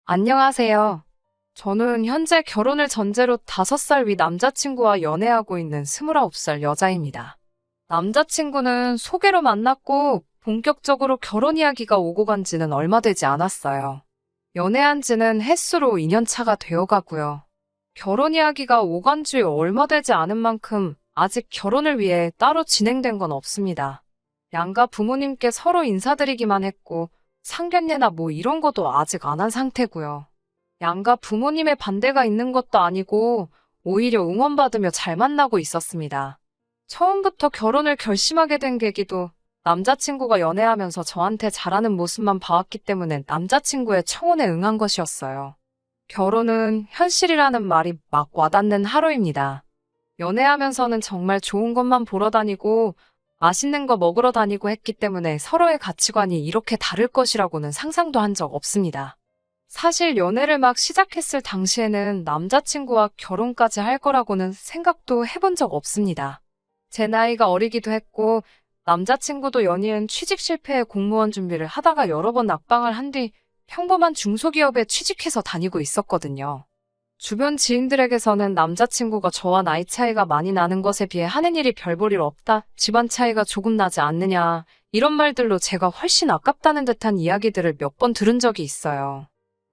안녕하세요. 저는 현재 결혼을 전제로 5살 위 남자친구와 연애하고 있는 29살 여자입니다. 남자친구는 소개로 만났고 본격적으로 결혼 이야기가 오고 간 지는 얼마 되지 않았어요. 연애한 지는 햇수로 2년 차가 되어 가고요. 결혼 이야기가 오간 지 얼마 되지 않은 만큼 아직 결혼을 위해 따로 진행된 건 없습니다. 양가 부모님께 서로 인사드리기만 했고 상견례나 뭐 이런 것도 아직 안 한 상태고요. 양가 부모님의 반대가 있는 것도 아니고 오히려 응원받으며 잘 만나고 있었습니다. 처음부터 결혼을 결심하게 된 계기도 남자친구가 연애하면서 저한테 잘하는 모습만 봐왔기 때문에 남자친구의 청혼에 응한 것이었어요. 결혼은 현실이라는 말이 막 와닿는 하루입니다. 연애하면서는 정말 좋은 것만 보러 다니고 맛있는 거 먹으러 다니고 했기 때문에 서로의 가치관이 이렇게 다를 것이라고는 상상도 한 적 없습니다. 사실 연애를 막 시작했을 당시에는 남자친구와 결혼까지 할 거라고는 생각도 해본 적 없습니다. 제 나이가 어리기도 했고 남자친구도 연이은 취직 실패에 공무원 준비를 하다가 여러 번 낙방을 한 뒤 평범한 중소기업에 취직해서 다니고 있었거든요. 주변 지인들에게서는 남자친구가 저와 나이 차이가 많이 나는 것에 비해 하는 일이 별 볼 일 없다, 집안 차이가 조금 나지 않느냐, 이런 말들로 제가 훨씬 아깝다는 듯한 이야기들을 몇 번 들은 적이 있어요.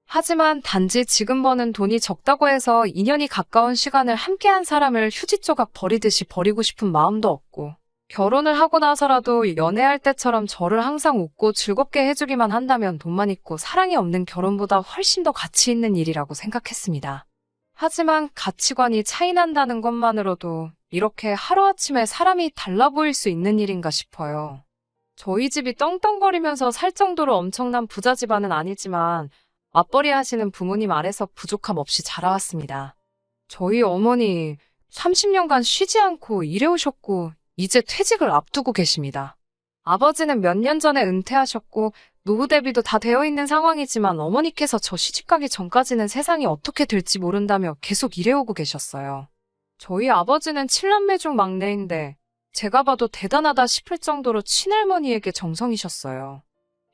하지만 단지 지금 버는 돈이 적다고 해서 2년이 가까운 시간을 함께한 사람을 휴지 조각 버리듯이 버리고 싶은 마음도 없고, 결혼을 하고 나서라도 연애할 때처럼 저를 항상 웃고 즐겁게 해주기만 한다면 돈만 있고 사랑이 없는 결혼보다 훨씬 더 가치 있는 일이라고 생각했습니다. 하지만 가치관이 차이 난다는 것만으로도 이렇게 하루아침에 사람이 달라 보일 수 있는 일인가 싶어요. 저희 집이 떵떵거리면서 살 정도로 엄청난 부자 집안은 아니지만 맞벌이 하시는 부모님 아래서 부족함 없이 자라왔습니다. 저희 어머니 30년간 쉬지 않고 일해오셨고 이제 퇴직을 앞두고 계십니다. 아버지는 몇 년 전에 은퇴하셨고 노후 대비도 다 되어 있는 상황이지만 어머니께서 저 시집가기 전까지는 세상이 어떻게 될지 모른다며 계속 일해오고 계셨어요. 저희 아버지는 7남매 중 막내인데 제가 봐도 대단하다 싶을 정도로 친할머니에게 정성이셨어요.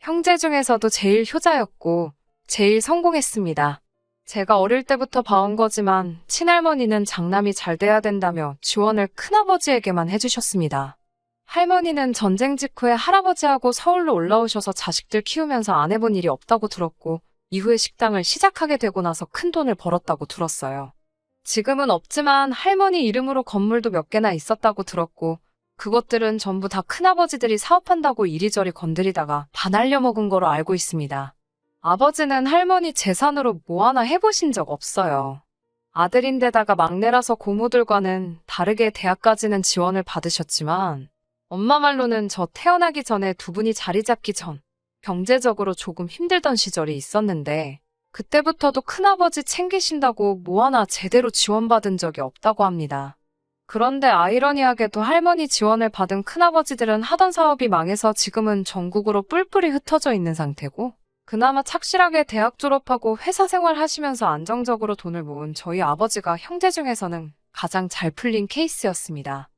형제 중에서도 제일 효자였고 제일 성공했습니다. 제가 어릴 때부터 봐온 거지만 친할머니는 장남이 잘 돼야 된다며 지원을 큰아버지에게만 해주셨습니다. 할머니는 전쟁 직후에 할아버지하고 서울로 올라오셔서 자식들 키우면서 안 해본 일이 없다고 들었고 이후에 식당을 시작하게 되고 나서 큰 돈을 벌었다고 들었어요. 지금은 없지만 할머니 이름으로 건물도 몇 개나 있었다고 들었고 그것들은 전부 다 큰아버지들이 사업한다고 이리저리 건드리다가 다 날려먹은 거로 알고 있습니다. 아버지는 할머니 재산으로 뭐 하나 해보신 적 없어요. 아들인데다가 막내라서 고모들과는 다르게 대학까지는 지원을 받으셨지만 엄마 말로는 저 태어나기 전에 두 분이 자리 잡기 전 경제적으로 조금 힘들던 시절이 있었는데 그때부터도 큰아버지 챙기신다고 뭐 하나 제대로 지원받은 적이 없다고 합니다. 그런데 아이러니하게도 할머니 지원을 받은 큰아버지들은 하던 사업이 망해서 지금은 전국으로 뿔뿔이 흩어져 있는 상태고 그나마 착실하게 대학 졸업하고 회사 생활 하시면서 안정적으로 돈을 모은 저희 아버지가 형제 중에서는 가장 잘 풀린 케이스였습니다.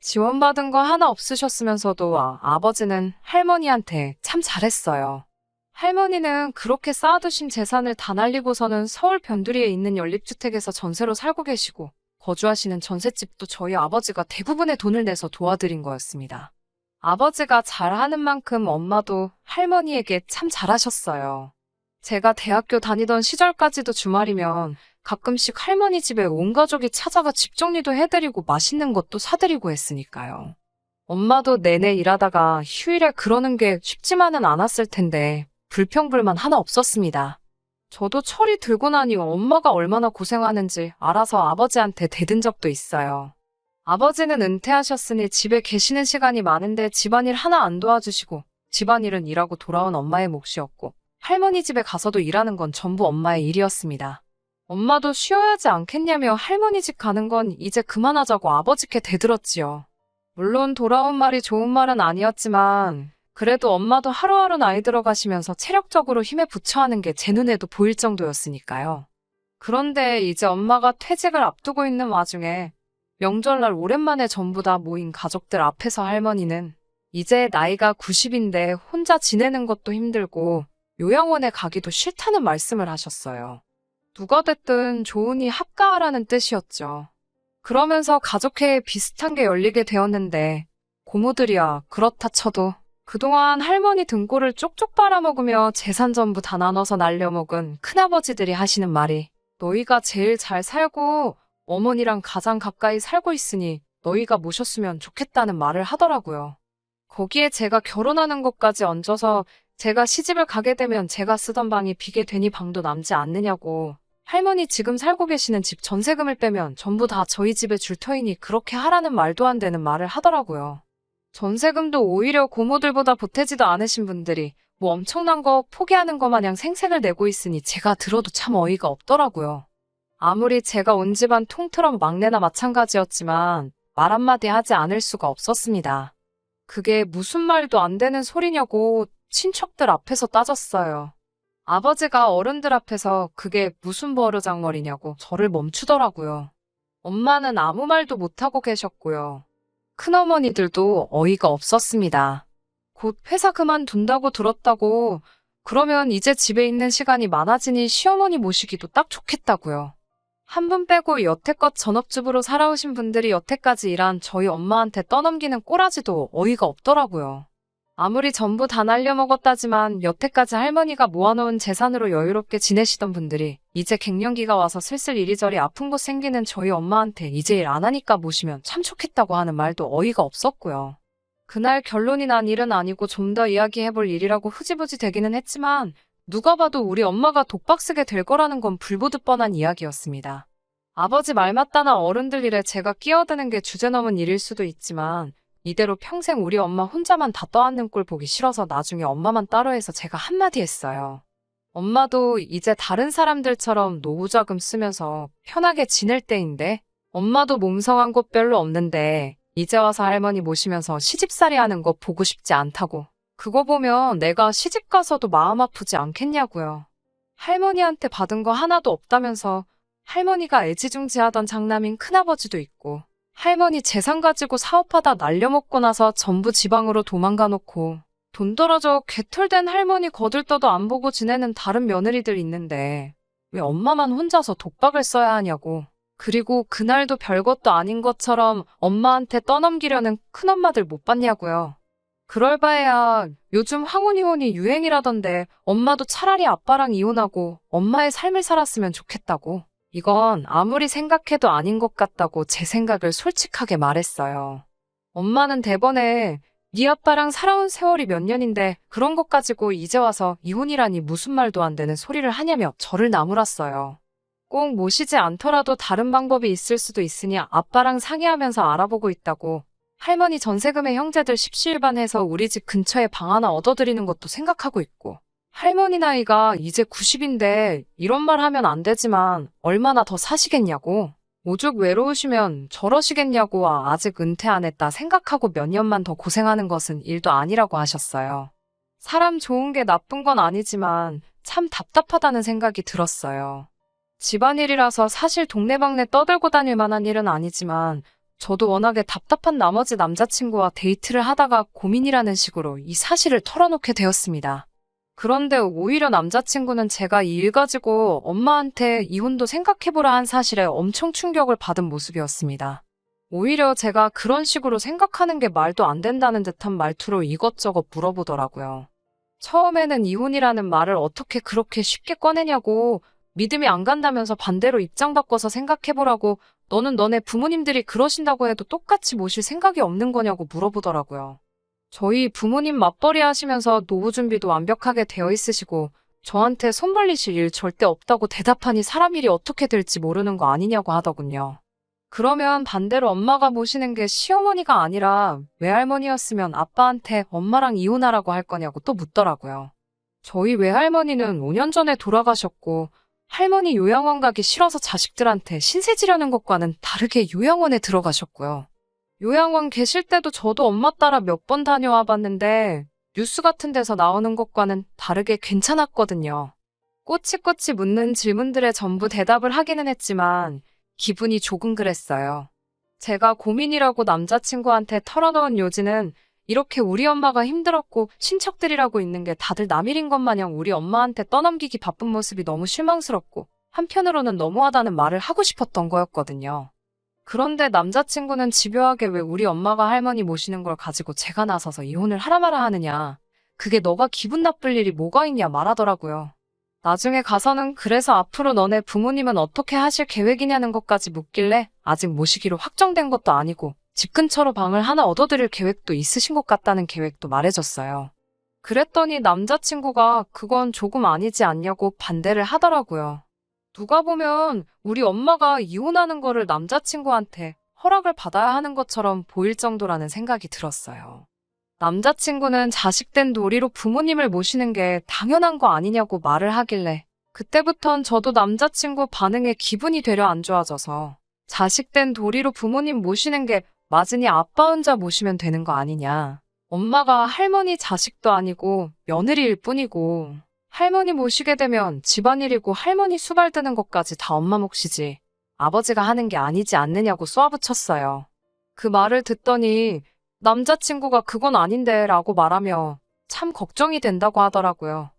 지원받은 거 하나 없으셨으면서도 아버지는 할머니한테 참 잘했어요. 할머니는 그렇게 쌓아두신 재산을 다 날리고서는 서울 변두리에 있는 연립주택에서 전세로 살고 계시고 거주하시는 전셋집도 저희 아버지가 대부분의 돈을 내서 도와드린 거였습니다. 아버지가 잘하는 만큼 엄마도 할머니에게 참 잘하셨어요. 제가 대학교 다니던 시절까지도 주말이면 가끔씩 할머니 집에 온 가족이 찾아가 집 정리도 해드리고 맛있는 것도 사드리고 했으니까요. 엄마도 내내 일하다가 휴일에 그러는 게 쉽지만은 않았을 텐데 불평불만 하나 없었습니다. 저도 철이 들고 나니 엄마가 얼마나 고생하는지 알아서 아버지한테 대든 적도 있어요. 아버지는 은퇴하셨으니 집에 계시는 시간이 많은데 집안일 하나 안 도와주시고 집안일은 일하고 돌아온 엄마의 몫이었고 할머니 집에 가서도 일하는 건 전부 엄마의 일이었습니다. 엄마도 쉬어야 하지 않겠냐며 할머니 집 가는 건 이제 그만하자고 아버지께 대들었지요. 물론 돌아온 말이 좋은 말은 아니었지만 그래도 엄마도 하루하루 나이 들어가시면서 체력적으로 힘에 부처하는 게 제 눈에도 보일 정도였으니까요. 그런데 이제 엄마가 퇴직을 앞두고 있는 와중에 명절날 오랜만에 전부 다 모인 가족들 앞에서 할머니는 이제 나이가 90인데 혼자 지내는 것도 힘들고 요양원에 가기도 싫다는 말씀을 하셨어요. 누가 됐든 좋으니 합가하라는 뜻이었죠. 그러면서 가족회의 비슷한 게 열리게 되었는데 고모들이야 그렇다 쳐도 그동안 할머니 등골을 쪽쪽 빨아먹으며 재산 전부 다 나눠서 날려먹은 큰아버지들이 하시는 말이 너희가 제일 잘 살고 어머니랑 가장 가까이 살고 있으니 너희가 모셨으면 좋겠다는 말을 하더라고요. 거기에 제가 결혼하는 것까지 얹어서 제가 시집을 가게 되면 제가 쓰던 방이 비게 되니 방도 남지 않느냐고 할머니 지금 살고 계시는 집 전세금을 빼면 전부 다 저희 집에 줄 터이니 그렇게 하라는 말도 안 되는 말을 하더라고요. 전세금도 오히려 고모들보다 보태지도 않으신 분들이 뭐 엄청난 거 포기하는 거 마냥 생색을 내고 있으니 제가 들어도 참 어이가 없더라고요. 아무리 제가 온 집안 통틀어 막내나 마찬가지였지만 말 한마디 하지 않을 수가 없었습니다. 그게 무슨 말도 안 되는 소리냐고 친척들 앞에서 따졌어요. 아버지가 어른들 앞에서 그게 무슨 버르장머리냐고 저를 멈추더라고요. 엄마는 아무 말도 못하고 계셨고요. 큰어머니들도 어이가 없었습니다. 곧 회사 그만둔다고 들었다고 그러면 이제 집에 있는 시간이 많아지니 시어머니 모시기도 딱 좋겠다고요. 한 분 빼고 여태껏 전업주부로 살아오신 분들이 여태까지 일한 저희 엄마한테 떠넘기는 꼬라지도 어이가 없더라고요. 아무리 전부 다 날려먹었다지만 여태까지 할머니가 모아놓은 재산으로 여유롭게 지내시던 분들이 이제 갱년기가 와서 슬슬 이리저리 아픈 곳 생기는 저희 엄마한테 이제 일 안 하니까 모시면 참 좋겠다고 하는 말도 어이가 없었고요. 그날 결론이 난 일은 아니고 좀 더 이야기해볼 일이라고 흐지부지 되기는 했지만 누가 봐도 우리 엄마가 독박 쓰게 될 거라는 건 불보듯 뻔한 이야기였습니다. 아버지 말 맞다나 어른들 일에 제가 끼어드는 게 주제넘은 일일 수도 있지만 이대로 평생 우리 엄마 혼자만 다 떠안는 꼴 보기 싫어서 나중에 엄마만 따로 해서 제가 한마디 했어요. 엄마도 이제 다른 사람들처럼 노후자금 쓰면서 편하게 지낼 때인데 엄마도 몸성한 곳 별로 없는데 이제 와서 할머니 모시면서 시집살이 하는 거 보고 싶지 않다고. 그거 보면 내가 시집 가서도 마음 아프지 않겠냐고요. 할머니한테 받은 거 하나도 없다면서 할머니가 애지중지하던 장남인 큰아버지도 있고 할머니 재산 가지고 사업하다 날려먹고 나서 전부 지방으로 도망가 놓고 돈 떨어져 개털된 할머니 거들떠도 안 보고 지내는 다른 며느리들 있는데 왜 엄마만 혼자서 독박을 써야 하냐고. 그리고 그날도 별것도 아닌 것처럼 엄마한테 떠넘기려는 큰엄마들 못 봤냐고요. 그럴 바에야 요즘 황혼이혼이 유행이라던데 엄마도 차라리 아빠랑 이혼하고 엄마의 삶을 살았으면 좋겠다고. 이건 아무리 생각해도 아닌 것 같다고 제 생각을 솔직하게 말했어요. 엄마는 대번에 네 아빠랑 살아온 세월이 몇 년인데 그런 것 가지고 이제 와서 이혼이라니 무슨 말도 안 되는 소리를 하냐며 저를 나무랐어요. 꼭 모시지 않더라도 다른 방법이 있을 수도 있으니 아빠랑 상의하면서 알아보고 있다고. 할머니 전세금에 형제들 십시일반해서 우리 집 근처에 방 하나 얻어드리는 것도 생각하고 있고. 할머니 나이가 이제 90인데 이런 말 하면 안 되지만 얼마나 더 사시겠냐고. 오죽 외로우시면 저러시겠냐고. 아직 은퇴 안 했다 생각하고 몇 년만 더 고생하는 것은 일도 아니라고 하셨어요. 사람 좋은 게 나쁜 건 아니지만 참 답답하다는 생각이 들었어요. 집안일이라서 사실 동네방네 떠들고 다닐 만한 일은 아니지만 저도 워낙에 답답한 나머지 남자친구와 데이트를 하다가 고민이라는 식으로 이 사실을 털어놓게 되었습니다. 그런데 오히려 남자친구는 제가 이 일 가지고 엄마한테 이혼도 생각해보라 한 사실에 엄청 충격을 받은 모습이었습니다. 오히려 제가 그런 식으로 생각하는 게 말도 안 된다는 듯한 말투로 이것저것 물어보더라고요. 처음에는 이혼이라는 말을 어떻게 그렇게 쉽게 꺼내냐고 믿음이 안 간다면서 반대로 입장 바꿔서 생각해보라고 너는 너네 부모님들이 그러신다고 해도 똑같이 모실 생각이 없는 거냐고 물어보더라고요. 저희 부모님 맞벌이 하시면서 노후 준비도 완벽하게 되어 있으시고 저한테 손 벌리실 일 절대 없다고 대답하니 사람 일이 어떻게 될지 모르는 거 아니냐고 하더군요. 그러면 반대로 엄마가 모시는 게 시어머니가 아니라 외할머니였으면 아빠한테 엄마랑 이혼하라고 할 거냐고 또 묻더라고요. 저희 외할머니는 5년 전에 돌아가셨고 할머니 요양원 가기 싫어서 자식들한테 신세 지려는 것과는 다르게 요양원에 들어가셨고요. 요양원 계실 때도 저도 엄마 따라 몇 번 다녀와 봤는데 뉴스 같은 데서 나오는 것과는 다르게 괜찮았거든요. 꼬치꼬치 묻는 질문들에 전부 대답을 하기는 했지만 기분이 조금 그랬어요. 제가 고민이라고 남자친구한테 털어놓은 요지는 이렇게 우리 엄마가 힘들었고 친척들이라고 있는 게 다들 남일인 것 마냥 우리 엄마한테 떠넘기기 바쁜 모습이 너무 실망스럽고 한편으로는 너무하다는 말을 하고 싶었던 거였거든요. 그런데 남자친구는 집요하게 왜 우리 엄마가 할머니 모시는 걸 가지고 제가 나서서 이혼을 하라 마라 하느냐. 그게 너가 기분 나쁠 일이 뭐가 있냐 말하더라고요. 나중에 가서는 그래서 앞으로 너네 부모님은 어떻게 하실 계획이냐는 것까지 묻길래 아직 모시기로 확정된 것도 아니고 집 근처로 방을 하나 얻어드릴 계획도 있으신 것 같다는 계획도 말해줬어요. 그랬더니 남자친구가 그건 조금 아니지 않냐고 반대를 하더라고요. 누가 보면 우리 엄마가 이혼하는 거를 남자친구한테 허락을 받아야 하는 것처럼 보일 정도라는 생각이 들었어요. 남자친구는 자식된 도리로 부모님을 모시는 게 당연한 거 아니냐고 말을 하길래 그때부턴 저도 남자친구 반응에 기분이 되려 안 좋아져서 자식된 도리로 부모님 모시는 게 맞으니 아빠 혼자 모시면 되는 거 아니냐. 엄마가 할머니 자식도 아니고 며느리일 뿐이고 할머니 모시게 되면 집안일이고 할머니 수발 드는 것까지 다 엄마 몫이지 아버지가 하는 게 아니지 않느냐고 쏘아붙였어요. 그 말을 듣더니 남자친구가 그건 아닌데 라고 말하며 참 걱정이 된다고 하더라고요.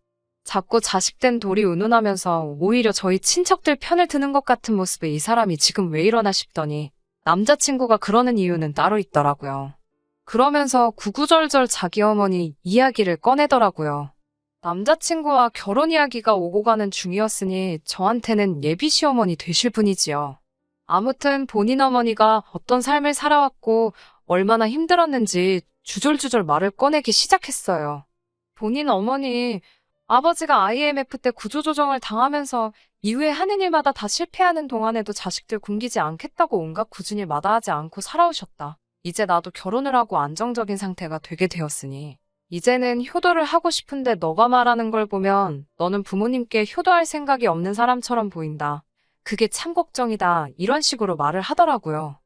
자꾸 자식된 도리 운운하면서 오히려 저희 친척들 편을 드는 것 같은 모습에 이 사람이 지금 왜 이러나 싶더니 남자친구가 그러는 이유는 따로 있더라고요. 그러면서 구구절절 자기 어머니 이야기를 꺼내더라고요. 남자친구와 결혼 이야기가 오고 가는 중이었으니 저한테는 예비 시어머니 되실 분이지요. 아무튼 본인 어머니가 어떤 삶을 살아왔고 얼마나 힘들었는지 주절주절 말을 꺼내기 시작했어요. 본인 어머니, 아버지가 IMF 때 구조조정을 당하면서 이후에 하는 일마다 다 실패하는 동안에도 자식들 굶기지 않겠다고 온갖 굳은 일 마다하지 않고 살아오셨다. 이제 나도 결혼을 하고 안정적인 상태가 되게 되었으니 이제는 효도를 하고 싶은데 너가 말하는 걸 보면 너는 부모님께 효도할 생각이 없는 사람처럼 보인다. 그게 참 걱정이다. 이런 식으로 말을 하더라고요.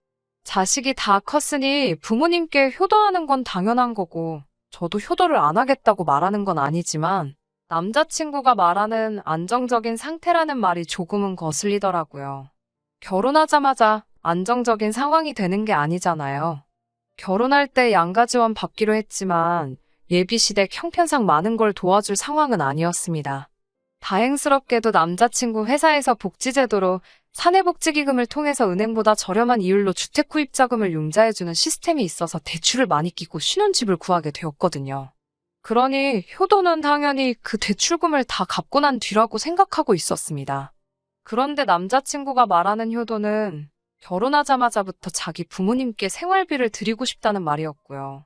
자식이 다 컸으니 부모님께 효도하는 건 당연한 거고 저도 효도를 안 하겠다고 말하는 건 아니지만 남자친구가 말하는 안정적인 상태라는 말이 조금은 거슬리더라고요. 결혼하자마자 안정적인 상황이 되는 게 아니잖아요. 결혼할 때 양가지원 받기로 했지만 예비시댁 형편상 많은 걸 도와줄 상황은 아니었습니다. 다행스럽게도 남자친구 회사에서 복지제도로 사내복지기금을 통해서 은행보다 저렴한 이율로 주택 구입자금을 융자해주는 시스템이 있어서 대출을 많이 끼고 신혼집을 구하게 되었거든요. 그러니 효도는 당연히 그 대출금을 다 갚고 난 뒤라고 생각하고 있었습니다. 그런데 남자친구가 말하는 효도는 결혼하자마자부터 자기 부모님께 생활비를 드리고 싶다는 말이었고요.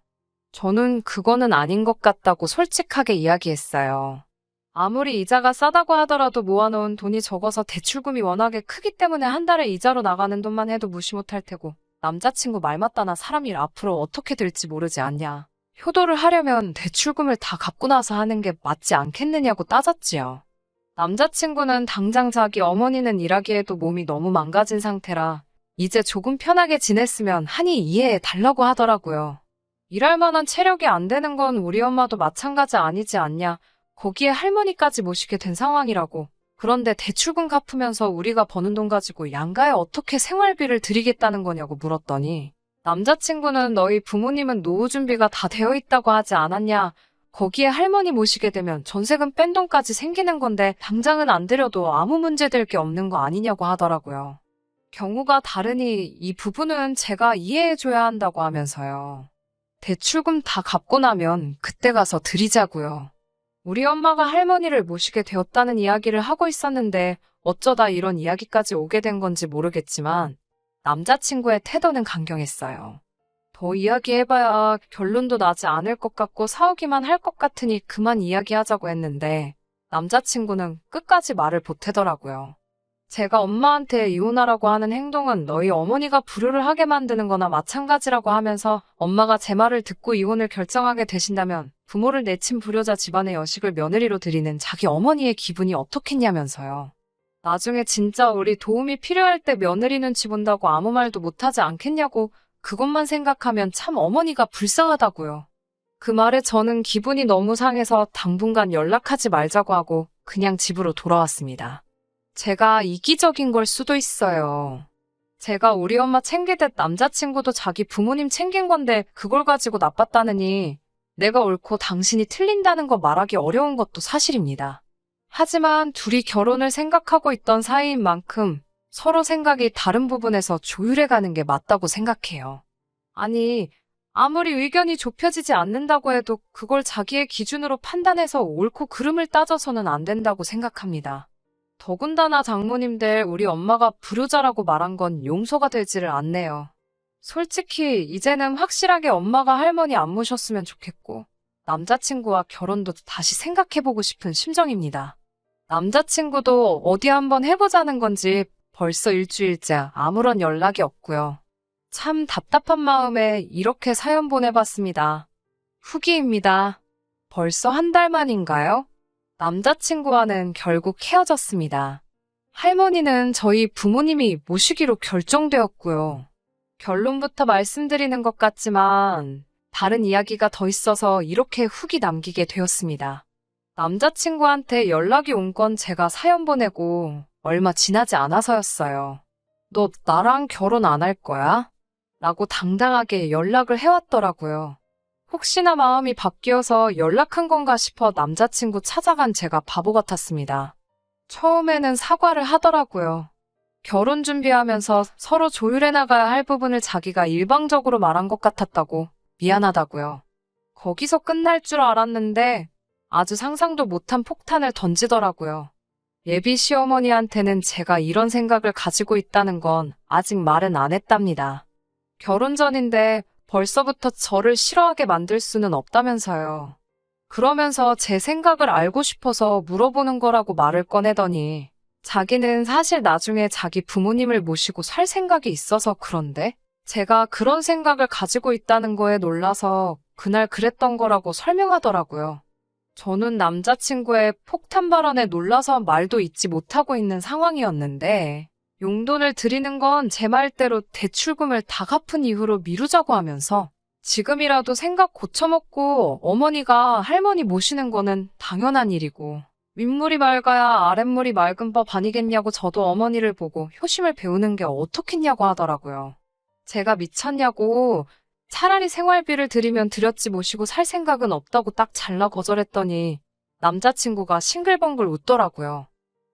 저는 그거는 아닌 것 같다고 솔직하게 이야기했어요. 아무리 이자가 싸다고 하더라도 모아놓은 돈이 적어서 대출금이 워낙에 크기 때문에 한 달에 이자로 나가는 돈만 해도 무시 못할 테고 남자친구 말 맞다나 사람 일 앞으로 어떻게 될지 모르지 않냐. 효도를 하려면 대출금을 다 갚고 나서 하는 게 맞지 않겠느냐고 따졌지요. 남자친구는 당장 자기 어머니는 일하기에도 몸이 너무 망가진 상태라 이제 조금 편하게 지냈으면 하니 이해해 달라고 하더라고요. 일할 만한 체력이 안 되는 건 우리 엄마도 마찬가지 아니지 않냐. 거기에 할머니까지 모시게 된 상황이라고. 그런데 대출금 갚으면서 우리가 버는 돈 가지고 양가에 어떻게 생활비를 드리겠다는 거냐고 물었더니 남자친구는 너희 부모님은 노후 준비가 다 되어 있다고 하지 않았냐. 거기에 할머니 모시게 되면 전세금 뺀 돈까지 생기는 건데 당장은 안 드려도 아무 문제될 게 없는 거 아니냐고 하더라고요. 경우가 다르니 이 부분은 제가 이해해줘야 한다고 하면서요. 대출금 다 갚고 나면 그때 가서 드리자고요. 우리 엄마가 할머니를 모시게 되었다는 이야기를 하고 있었는데 어쩌다 이런 이야기까지 오게 된 건지 모르겠지만 남자친구의 태도는 강경했어요. 더 이야기해봐야 결론도 나지 않을 것 같고 싸우기만 할 것 같으니 그만 이야기하자고 했는데 남자친구는 끝까지 말을 보태더라고요. 제가 엄마한테 이혼하라고 하는 행동은 너희 어머니가 불효를 하게 만드는 거나 마찬가지라고 하면서 엄마가 제 말을 듣고 이혼을 결정하게 되신다면 부모를 내친 불효자 집안의 여식을 며느리로 드리는 자기 어머니의 기분이 어떻겠냐면서요. 나중에 진짜 우리 도움이 필요할 때 며느리 눈치 본다고 아무 말도 못하지 않겠냐고 그것만 생각하면 참 어머니가 불쌍하다고요. 그 말에 저는 기분이 너무 상해서 당분간 연락하지 말자고 하고 그냥 집으로 돌아왔습니다. 제가 이기적인 걸 수도 있어요. 제가 우리 엄마 챙기듯 남자친구도 자기 부모님 챙긴 건데 그걸 가지고 나빴다느니 내가 옳고 당신이 틀린다는 거 말하기 어려운 것도 사실입니다. 하지만 둘이 결혼을 생각하고 있던 사이인 만큼 서로 생각이 다른 부분에서 조율해 가는 게 맞다고 생각해요. 아니, 아무리 의견이 좁혀지지 않는다고 해도 그걸 자기의 기준으로 판단해서 옳고 그름을 따져서는 안 된다고 생각합니다. 더군다나 장모님들 우리 엄마가 불효자라고 말한 건 용서가 되지를 않네요. 솔직히 이제는 확실하게 엄마가 할머니 안 모셨으면 좋겠고 남자친구와 결혼도 다시 생각해보고 싶은 심정입니다. 남자친구도 어디 한번 해보자는 건지 벌써 일주일째 아무런 연락이 없고요. 참 답답한 마음에 이렇게 사연 보내봤습니다. 후기입니다. 벌써 한 달 만인가요? 남자친구와는 결국 헤어졌습니다. 할머니는 저희 부모님이 모시기로 결정되었고요. 결론부터 말씀드리는 것 같지만 다른 이야기가 더 있어서 이렇게 후기 남기게 되었습니다. 남자친구한테 연락이 온 건 제가 사연 보내고 얼마 지나지 않아서였어요. 너 나랑 결혼 안 할 거야? 라고 당당하게 연락을 해왔더라고요. 혹시나 마음이 바뀌어서 연락한 건가 싶어 남자친구 찾아간 제가 바보 같았습니다. 처음에는 사과를 하더라고요. 결혼 준비하면서 서로 조율해 나가야 할 부분을 자기가 일방적으로 말한 것 같았다고 미안하다고요. 거기서 끝날 줄 알았는데 아주 상상도 못한 폭탄을 던지더라고요. 예비 시어머니한테는 제가 이런 생각을 가지고 있다는 건 아직 말은 안 했답니다. 결혼 전인데 벌써부터 저를 싫어하게 만들 수는 없다면서요. 그러면서 제 생각을 알고 싶어서 물어보는 거라고 말을 꺼내더니 자기는 사실 나중에 자기 부모님을 모시고 살 생각이 있어서 그런데 제가 그런 생각을 가지고 있다는 거에 놀라서 그날 그랬던 거라고 설명하더라고요. 저는 남자친구의 폭탄 발언에 놀라서 말도 잇지 못하고 있는 상황이었는데 용돈을 드리는 건 제 말대로 대출금을 다 갚은 이후로 미루자고 하면서 지금이라도 생각 고쳐먹고 어머니가 할머니 모시는 거는 당연한 일이고 윗물이 맑아야 아랫물이 맑은 법 아니겠냐고 저도 어머니를 보고 효심을 배우는 게 어떻겠냐고 하더라고요. 제가 미쳤냐고 차라리 생활비를 드리면 드렸지 모시고 살 생각은 없다고 딱 잘라 거절했더니 남자친구가 싱글벙글 웃더라고요.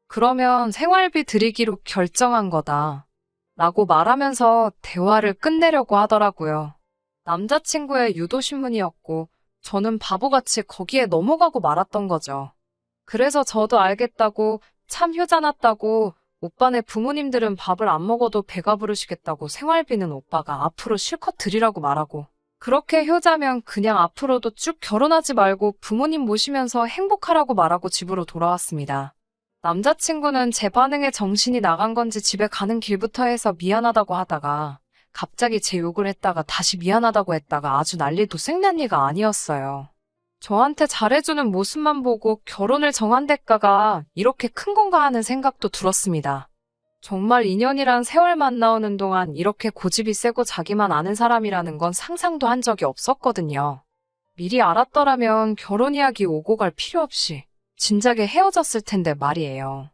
그러면 생활비 드리기로 결정한 거다. 라고 말하면서 대화를 끝내려고 하더라고요. 남자친구의 유도신문이었고 저는 바보같이 거기에 넘어가고 말았던 거죠. 그래서 저도 알겠다고 참 효자 났다고 오빠네 부모님들은 밥을 안 먹어도 배가 부르시겠다고 생활비는 오빠가 앞으로 실컷 드리라고 말하고 그렇게 효자면 그냥 앞으로도 쭉 결혼하지 말고 부모님 모시면서 행복하라고 말하고 집으로 돌아왔습니다. 남자친구는 제 반응에 정신이 나간 건지 집에 가는 길부터 해서 미안하다고 하다가 갑자기 제 욕을 했다가 다시 미안하다고 했다가 아주 난리도 생난리가 아니었어요. 저한테 잘해주는 모습만 보고 결혼을 정한 대가가 이렇게 큰 건가 하는 생각도 들었습니다. 정말 인연이란 세월 만나오는 동안 이렇게 고집이 세고 자기만 아는 사람이라는 건 상상도 한 적이 없었거든요. 미리 알았더라면 결혼 이야기 오고 갈 필요 없이 진작에 헤어졌을 텐데 말이에요.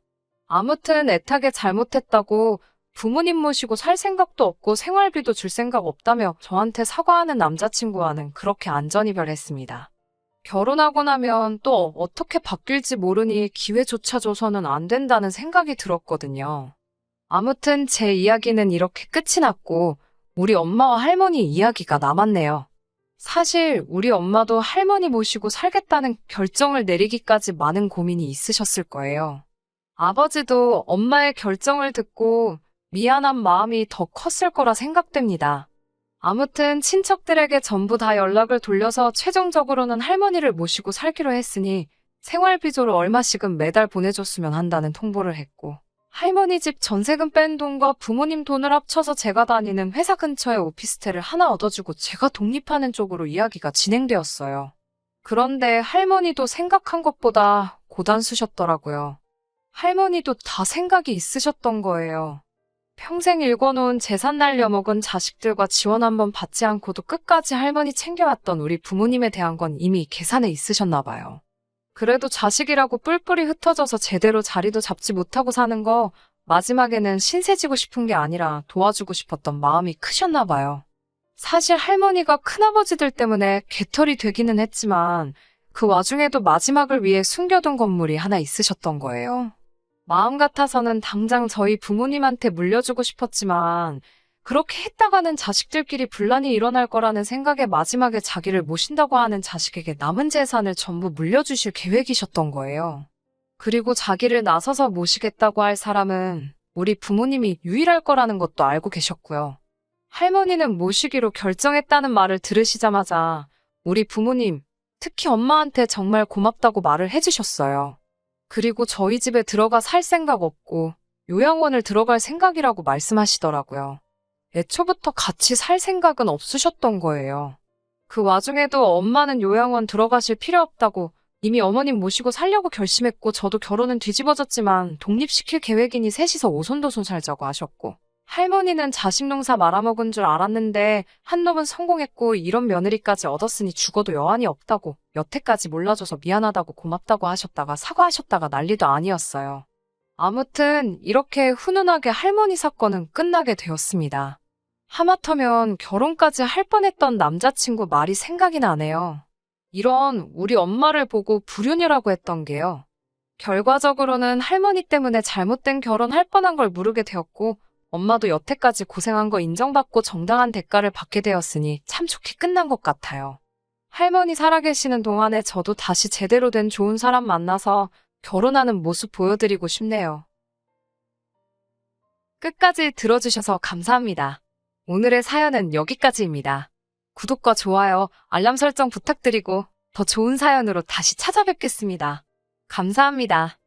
아무튼 애타게 잘못했다고 부모님 모시고 살 생각도 없고 생활비도 줄 생각 없다며 저한테 사과하는 남자친구와는 그렇게 안전이별했습니다. 결혼하고 나면 또 어떻게 바뀔지 모르니 기회조차 줘서는 안 된다는 생각이 들었거든요. 아무튼 제 이야기는 이렇게 끝이 났고 우리 엄마와 할머니 이야기가 남았네요. 사실 우리 엄마도 할머니 모시고 살겠다는 결정을 내리기까지 많은 고민이 있으셨을 거예요. 아버지도 엄마의 결정을 듣고 미안한 마음이 더 컸을 거라 생각됩니다. 아무튼 친척들에게 전부 다 연락을 돌려서 최종적으로는 할머니를 모시고 살기로 했으니 생활비조로 얼마씩은 매달 보내줬으면 한다는 통보를 했고 할머니 집 전세금 뺀 돈과 부모님 돈을 합쳐서 제가 다니는 회사 근처에 오피스텔을 하나 얻어주고 제가 독립하는 쪽으로 이야기가 진행되었어요. 그런데 할머니도 생각한 것보다 고단수셨더라고요. 할머니도 다 생각이 있으셨던 거예요. 평생 읽어놓은 재산 날려먹은 자식들과 지원 한번 받지 않고도 끝까지 할머니 챙겨왔던 우리 부모님에 대한 건 이미 계산에 있으셨나 봐요. 그래도 자식이라고 뿔뿔이 흩어져서 제대로 자리도 잡지 못하고 사는 거 마지막에는 신세지고 싶은 게 아니라 도와주고 싶었던 마음이 크셨나 봐요. 사실 할머니가 큰아버지들 때문에 개털이 되기는 했지만 그 와중에도 마지막을 위해 숨겨둔 건물이 하나 있으셨던 거예요. 마음 같아서는 당장 저희 부모님한테 물려주고 싶었지만 그렇게 했다가는 자식들끼리 분란이 일어날 거라는 생각에 마지막에 자기를 모신다고 하는 자식에게 남은 재산을 전부 물려주실 계획이셨던 거예요. 그리고 자기를 나서서 모시겠다고 할 사람은 우리 부모님이 유일할 거라는 것도 알고 계셨고요. 할머니는 모시기로 결정했다는 말을 들으시자마자 우리 부모님, 특히 엄마한테 정말 고맙다고 말을 해주셨어요. 그리고 저희 집에 들어가 살 생각 없고 요양원을 들어갈 생각이라고 말씀하시더라고요. 애초부터 같이 살 생각은 없으셨던 거예요. 그 와중에도 엄마는 요양원 들어가실 필요 없다고 이미 어머님 모시고 살려고 결심했고 저도 결혼은 뒤집어졌지만 독립시킬 계획이니 셋이서 오손도손 살자고 하셨고 할머니는 자식 농사 말아먹은 줄 알았는데 한 놈은 성공했고 이런 며느리까지 얻었으니 죽어도 여한이 없다고 여태까지 몰라줘서 미안하다고 고맙다고 하셨다가 사과하셨다가 난리도 아니었어요. 아무튼 이렇게 훈훈하게 할머니 사건은 끝나게 되었습니다. 하마터면 결혼까지 할 뻔했던 남자친구 말이 생각이 나네요. 이런 우리 엄마를 보고 불효녀라고 했던 게요. 결과적으로는 할머니 때문에 잘못된 결혼할 뻔한 걸 모르게 되었고 엄마도 여태까지 고생한 거 인정받고 정당한 대가를 받게 되었으니 참 좋게 끝난 것 같아요. 할머니 살아계시는 동안에 저도 다시 제대로 된 좋은 사람 만나서 결혼하는 모습 보여드리고 싶네요. 끝까지 들어주셔서 감사합니다. 오늘의 사연은 여기까지입니다. 구독과 좋아요, 알람 설정 부탁드리고 더 좋은 사연으로 다시 찾아뵙겠습니다. 감사합니다.